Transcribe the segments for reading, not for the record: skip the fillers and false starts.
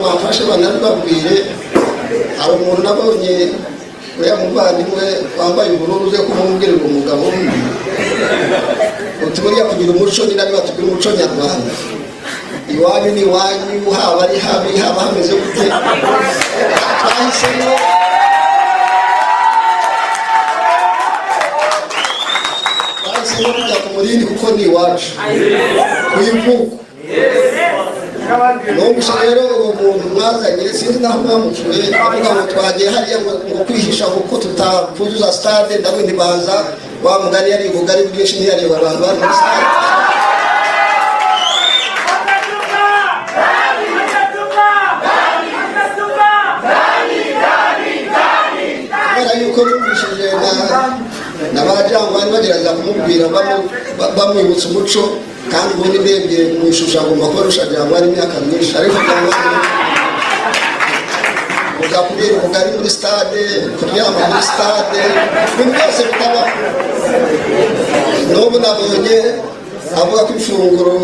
bafashe banababwire hari umuntu nabonye uriya muvandimwe wambaye ubururu uze kumubwira umugabo utuburiya kugira umuco ni nabi batugira umuco nyarwanda iwanyu ni iwanyu haba ari habi haba hameze gute twahisemo kujya ku Murindi kuko ni iwacu kuyivuka n'ubusha rero uwo muntu mwazanye sinzi naho mwamucuye avuga ngo twagiye hariya ngo kwihisha kuko tutakuzuza stade ndabwo ntibaza wa mugari yari ubugari bwinshi ntiyareba abantu bari muri stade kubera yuko bumvishije n'abajyango bari bagerageza kumubwira bamwibutsa umuco kandi ubundi ndebye mu ishusho agomba kuba arushagira ngo ari imyaka myinshi ariko uza kubera ubugari muri stade kuryama muri stade ibintu byose bitaba n'ubu nabonye avuga ko ifunguro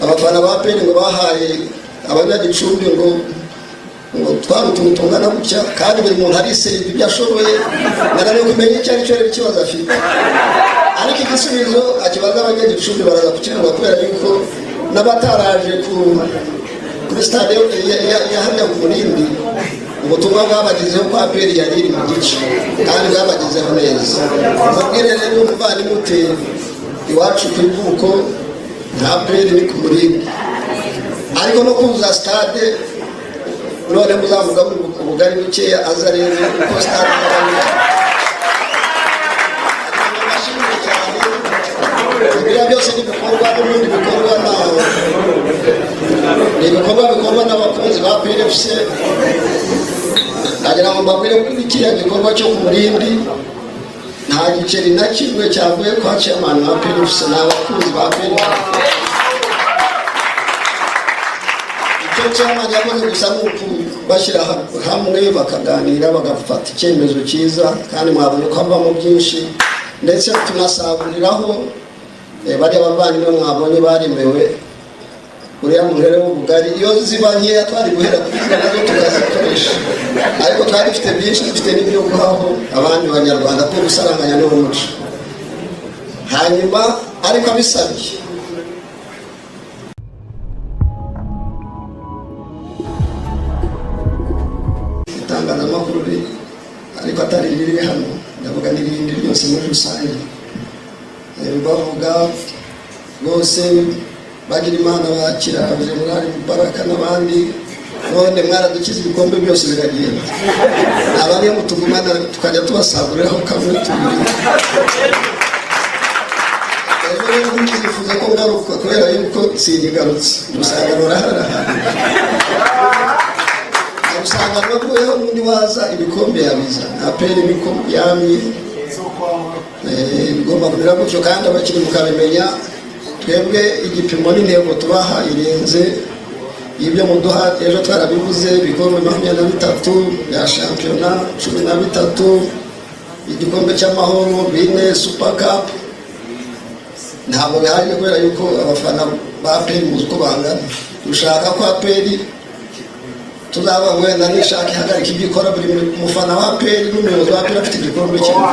abafana ba peni ngo bahaye abanyagicumbi ngo twari utuntu tungana gutya kandi buri muntu ariseriva ibyo ashoboye nagane kumenya icyo ari cyo rero ikibazo afite ariko igisubizo akibaza abanyagicumbi baraza kukireba kubera yuko n'abataraje kuri stade yahamya ku Murindi ubutumwa bwabagezeho kwa peri yari iri mu gice kandi bwabagezeho neza mubwire rero umuvandimwe ute iwacu ku ivuko nta peri ni ku Murindi ariko no kuza stade none muzavuga muri ubugari bukeya aza rero uko stade ibyo byose ni bikorwa n'ibindi bikorwa bikorwa n'abakunzi ba PFC nagira ngo mbabwire ko kiriya gikorwa cyo ku Murindi nta giceri na kimwe cyavuye kwa chairman wa PFC n'abakunzi ba PFC icyo chairman yakoze gusa n'uko bashyira hamwe bakaganira bagafata icyemezo cyiza kandi mwabonye ko havamo byinshi ndetse tunasaguriraho bariya bavandimwe mwabonye baremewe uriya muhere w'ubugari iyo ziba nkeya twari guhera kuziga nazo tukazikoresha ariko twari dufite byinshi dufite n'ibyo guhaho abandi banyarwanda ko gusaranganya n'uwo muco hanyuma ariko abisabye itangazamakuru ariko atari riri hano ndavuga n'irindi ryose muri rusange bavuga bose bagira Imana bakira Jenerali Mubaraka n'abandi none mwaradukiza ibikombe byose biragenda abariyo mutugumana tukajya tubasaguriraho kamwe tubiri rero nifuza ko ngaruka kubera yuko sinyigarutse usanga rurahara usanga rwakuyeho n'undi waza ibikombe yabiza aperi ibikombe yamye bigomba kumera gutyo kandi abakiri mukabimenya twebwe igipimo n'intego tubaha irenze ibyo muduha ejo twarabivuze ibikombe 23 ya shampiyona 13 igikombe cy'amahoro bine super cup ntabwo bihari kubera yuko abafana ba peri muzi ko bangana dushaka ko aperi tuzaba wenda nishaka ihagarika ibyo ikora buri mufana wa peri n'umuyobozi wa peri afite igikombe kimwe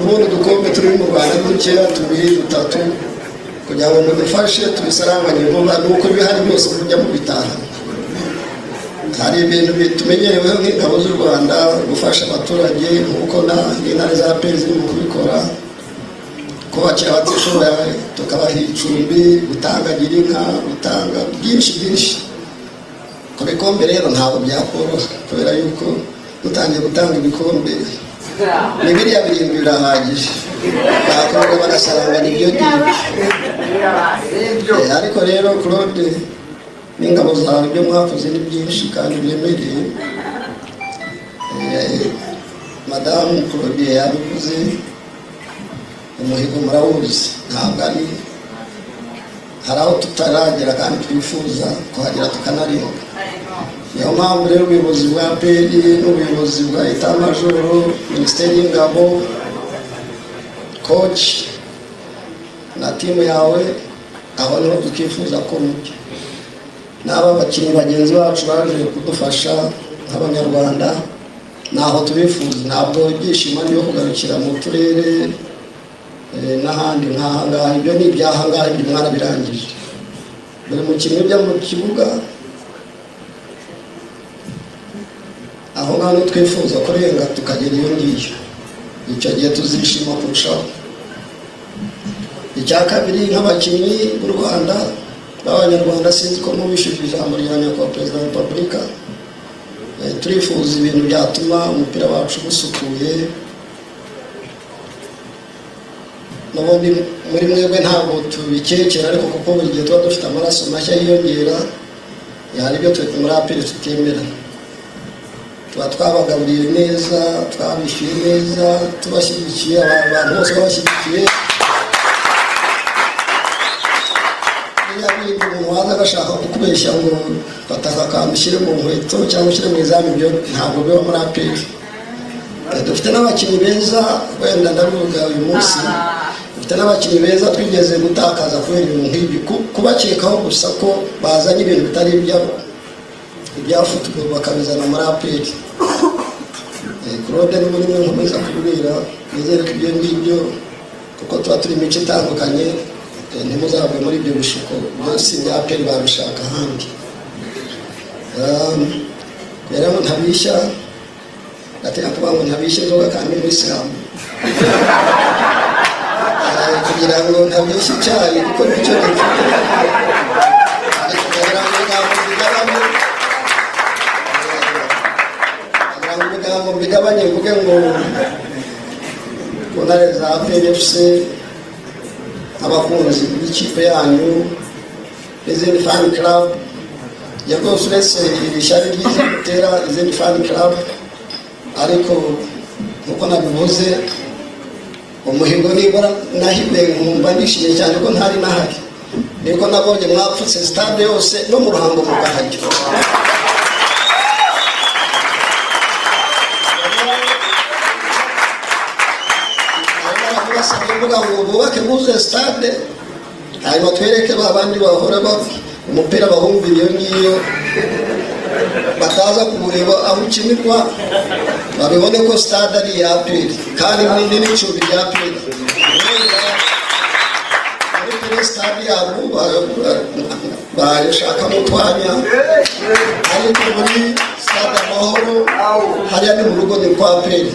ubundi dukombe turi mu Rwanda dukeya tubiri dutatu kugira ngo mudufashe tubisaranganye vuba nuko bihari byose kujya mu bitaha hari ibintu bitumenyereweho nk'ingabo z'u Rwanda gufasha abaturage nk'uko n'intare za peri ziri kubikora kubakira abatishoboye tukabaha icumbi gutanga girinka gutanga byinshi ku bikombe rero ntabwo byakoroha kubera yuko dutangiye gutanga ibikombe ni biriya birindwi birahagije bakomeza bagasaranganya ibyo ngibyo ariko rero Claude n'ingabo zawe ibyo mwakoze ni byinshi kandi biremereye madamu Claude yabivuze umuhigo murawuzi ntabwo ari hari aho tutaragera kandi twifuza kuhagera tukanarenga niyo mpamvu rero ubuyobozi bwa peri n'ubuyobozi bwa etamajoro minisiteri y'ingabo coach na timu yawe, aho niho tukifuza ko mujya. N'aba bakinnyi bagenzi bacu baje kudufasha nk'Abanyarwanda, naho tubifuza. Ntabwo ibyishimo byo kugarukira mu turere n'ahandi nk'ahangaha, ibyo ni ibyahangaha, ibyo mwana birangije. Buri mukinnyi ujya mu kibuga aho ngaho twifuza kurenga tukagera iyo ngiyo, icyo gihe tuzishima kurushaho. Icya kabiri, nk'abakinnyi b'u Rwanda b'Abanyarwanda, sinzi ko mubishije ijambo rya Nyakubahwa Perezida wa Repubulika, turifuza ibintu byatuma umupira wacu busukuye. N'ubundi muri mwebwe ntabwo tubikekera, ariko kuko buri gihe tuba dufite amaraso mashya yiyongera, hari ibyo twe muri APR tutemera. Tuba twabagaburiye neza, twabishyuye neza, tubashyigikiye, abantu bose babashyigikiye. Niba umuntu waza agashaka kukubeshya ngo fataka kamushyire mu nkweto cyangwa ushyire mu izamu, ibyo ntabwo biba muri APR. Dufite n'abakinnyi beza, wenda ndabivuga uyu munsi, dufite n'abakinnyi beza twigeze gutakaza kubera ibintu nk'ibyo, kubakekaho gusa ko bazanye ibintu bitari ibya football bakabizana muri APR. Claude ni muri mwe nkomeza kubwira, nizere ko ibyo ngibyo, kuko tuba turi imico itandukanye, ntimuzabwe muri ibyo bishuko byose bya APR babishaka ahandi. Rero ntabishya, gateka kuba ngo ntabishye inzoga kandi muri Isilamu, kugira ngo ntabishye icyayi, kuko nicyo gifite ngo mbigabanye, mvuge ngo ku ntare za PFC, abakunzi b'ikipe yanyu n'izindi fan club, rwose uretse ishyari ryiza gutera izindi fan club, ariko nkuko nabivuze, umuhigo nibura nahibe nkumva nishimye cyane ko ntari nahari, niko nabonye mwapfutse stade yose no mu Ruhango mugahajya. Mvuga ngo bubake buze stade, hanyuma twereke babandi bahora umupira bahumva iyo ngiyo, bataza kumureba aho ukinirwa, babibone ko stade ari iya APR kandi n'icumbi rya APR. Muri stade yabo bayashakamo utwanya, ariko muri stade Amahoro hariya ni mu rugo, ni kwa APR.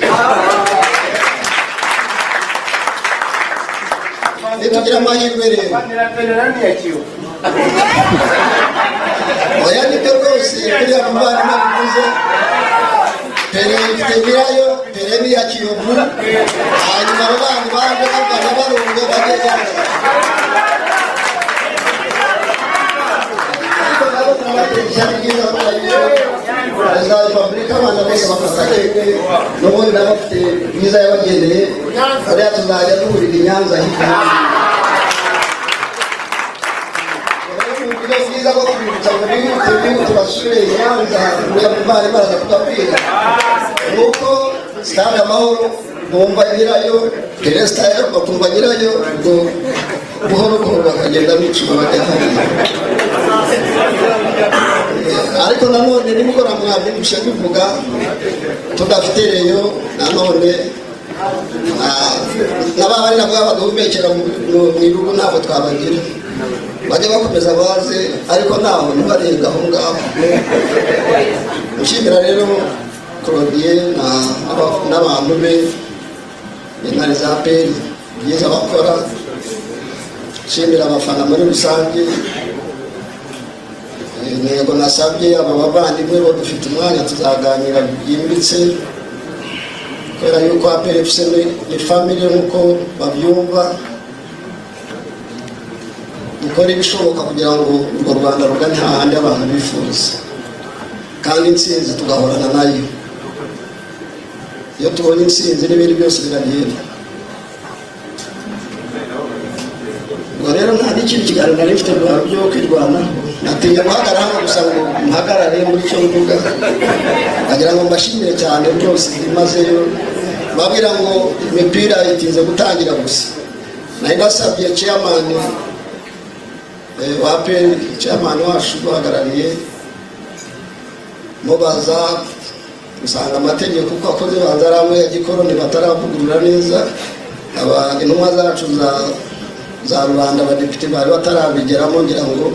Nitugira amahirwe rero, oya nibyo rwose, kuriya muvandimwe bivuze, Pere ifite nyirayo, Pere ni iya Kiyovu, hanyuma abo bantu baje bagana barunge bageze ariko nabo turabatera ishyari ryiza Perezida wa Repubulika, abana bose bakasagerwe, n'ubundi nabo bafite byiza yabagendeye, hariya tuzajya duhurira i Nyanza hirya. Ibyo byiza ko kubibutsa ngo bihute basubire i Nyanza, uriya muvandimwe baraza kutubwira, nuko stade Amahoro bumva nyirayo, Perezida bakumva nyirayo, ubwo buhoro buhoro bakagenda bicuma bajya hariya. Ariko nanone nimugora mwabyumvishe bivuga, tudafite reyo nanone n'abari nabwo baduhumekera mu bihugu ntabwo twabagira, bajya bakomeza baze, ariko ntaho ntibarenga aho ngaho. Nshimira rero Claudie n'abantu be, intare za APR byiza bakora. Nshimira abafana muri rusange. Intego nasabye aba bavandimwe bo dufite umwanya tuzaganira byimbitse, kubera yuko APR FC ni family nk'uko babyumva. Dukora ibishoboka kugira ngo urwo Rwanda rugane hahandi abantu bifuza, kandi intsinzi tugahorana nayo. Iyo tubonye intsinzi n'ibindi byose biragenda. Ubwo rero nta n'ikindi kiganiro nari mfite byo kwirwanaho, natinya guhagarara hano gusa ngo mpagarare muri cyo mvuga, agira ngo mbashimire cyane rwose. Mazeyo babwira ngo imipira itinze gutangira gusa, nari nasabye chairman wa APR, chairman wacu uhagarariye mubaza usanga amategeko kuko akoze banzaramwe ya gikoroni bataravugurura neza, aba intumwa zacu za rubanda abadepite bari batarabigeramo, ngira ngo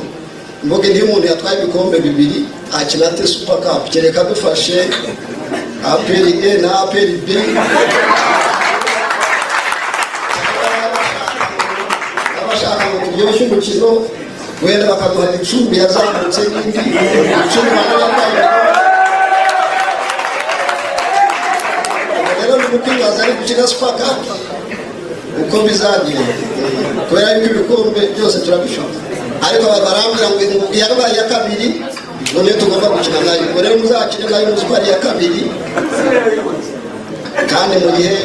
mboge ndi umuntu yatwaye ibikombe bibiri akinate super cup, kereka dufashe APR A na APR B abashaka ngo turyoshye umukino, wenda bakaduha icumbi yazamutse n'indi icumbi kwibaza ari gukina super cup uko bizagira, kubera yuko ibikombe byose turabishaka, ariko barambwira ngo yabaye ya kabiri none tugomba gukina nayo, rero muzakine nayo muzi ari ya kabiri kandi mu gihe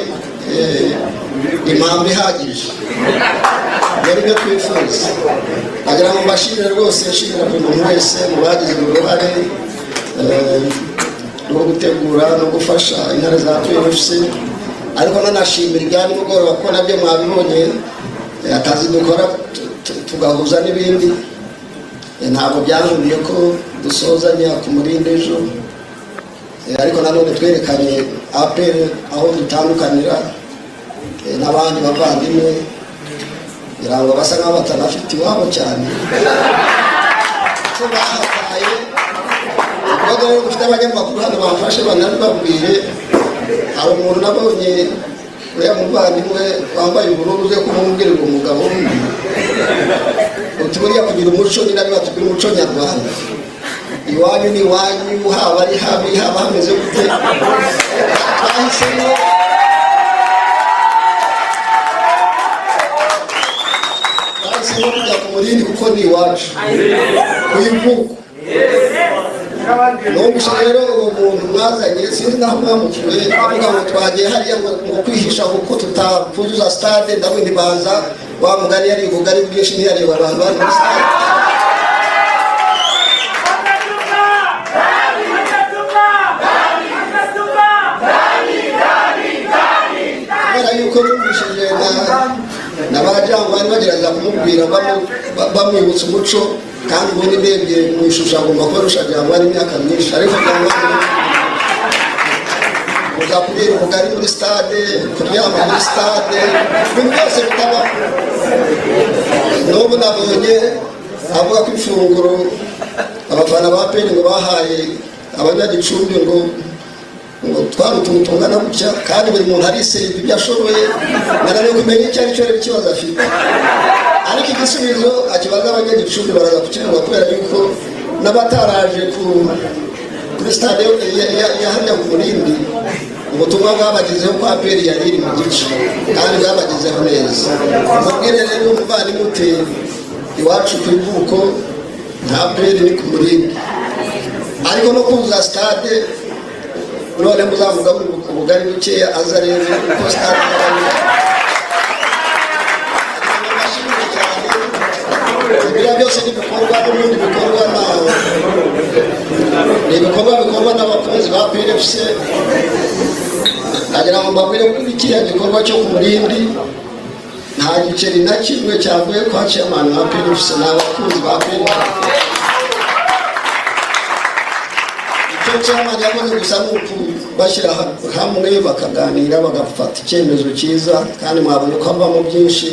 impamvu ihagije, rero ibyo twifuza agira ngo mbashimire rwose, nshimira buri muntu wese mu bagize uruhare no gutegura no gufasha intare za PFC, ariko nanashimira ibya nimugoroba ko nabyo mwabibonye, akazi dukora tugahuza n'ibindi, ntabwo byananiye ko dusozanya ku Murindi ejo, ariko nanone twerekanye APR aho dutandukanira n'abandi bavandimwe, kugira ngo basa nk'aho batanafite iwabo cyane ko bahataye. Ubwo rero dufite abanyamakuru hano bafashe banabibabwire, hari umuntu nabonye uriya muvandimwe wambaye ubururu uze kumubwirira umugabo uti buriya kugira umuco ni nabi, batubwira umuco nyarwanda, iwanyu ni iwanyu, haba ari habi haba hameze gute, twahisemo kujya ku Murindi kuko ni iwacu kuyivuko. Nubwo rero uwo muntu mwazanye sinzi naho mwamukiwe, avuga ngo twagiye hariya ngo kwihisha kuko tutakuzuza stade, ndabwo ntibaza wa mugani yari ubugari bwinshi ntiyareba abantu bari muri stade. Kubera yuko bumvishije n'abajyango bari bagerageza kumubwira bamwibutsa umuco, kandi ubundi ndebye mu ishusho agomba kuba rushajyango ari imyaka myinshi, ariko uza kubera ubugari muri stade, kuryama muri stade, ibintu byose bitaba. N'ubu nabonye avuga ko ifunguro abafana ba APR ngo bahaye abanyagicumbi ngo twari utuntu tungana gutya, kandi buri muntu ariseriva ibyo ashoboye, nanone kumenya icyo ari cyo rero ikibazo afite, ariko igisubizo akibaza abanyagicumbi baraza kukivuga, kubera yuko n'abataraje kuri stade ya hariya ku Murindi ubutumwa bwabagezeho ko APR yari iri mu gice kandi bwabagezeho neza. Mubwire rero umuvandimwe uti iwacu ku ivuko nta APR ni ku Murindi, ariko no kuza stade none muzavuga ubugari bukeya aza rero uko stade ibyo byose n'ibikorwa n'ibindi bikorwa ibikorwa n'abakozi ba PFC. Nagira ngo mbabwire kuri kiriya gikorwa cyo ku Murindi nta giceri na kimwe cyavuye kwa chairman wa PFC n'abakozi ba PFC. Icyo chairman yakoze gusa n'uku bashyira hamwe bakaganira bagafata icyemezo cyiza, kandi mwabonye ko havamo byinshi,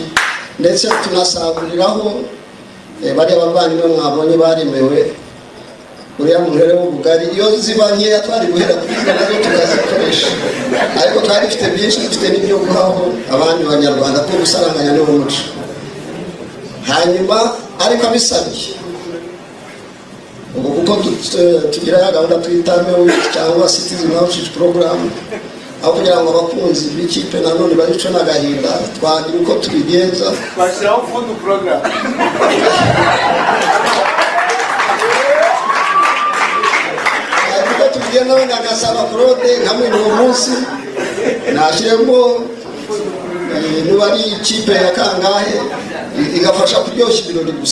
ndetse tunasaguriraho bari abavandimwe mwabonye baremewe uriya muhere w'ubugari. Iyo ziba nkeya twari guhera kuri nazo tukazikoresha, ariko twari dufite byinshi, dufite n'ibyo guhaho abandi banyarwanda ko gusaranganya niwo muco. Hanyuma ariko abisabye ubu kuko tugira gahunda twita cyangwa citizen outreach program, aho kugira ngo abakunzi b'ikipe nanone barico n'agahinda twagira uko tubigenza, bashyiraho food program. ariko tugenda wenda agasaba Claude nkamwe uwo munsi nashyiremo niba ari ikipe ya kangahe igafasha kuryoshya ibirori gusa.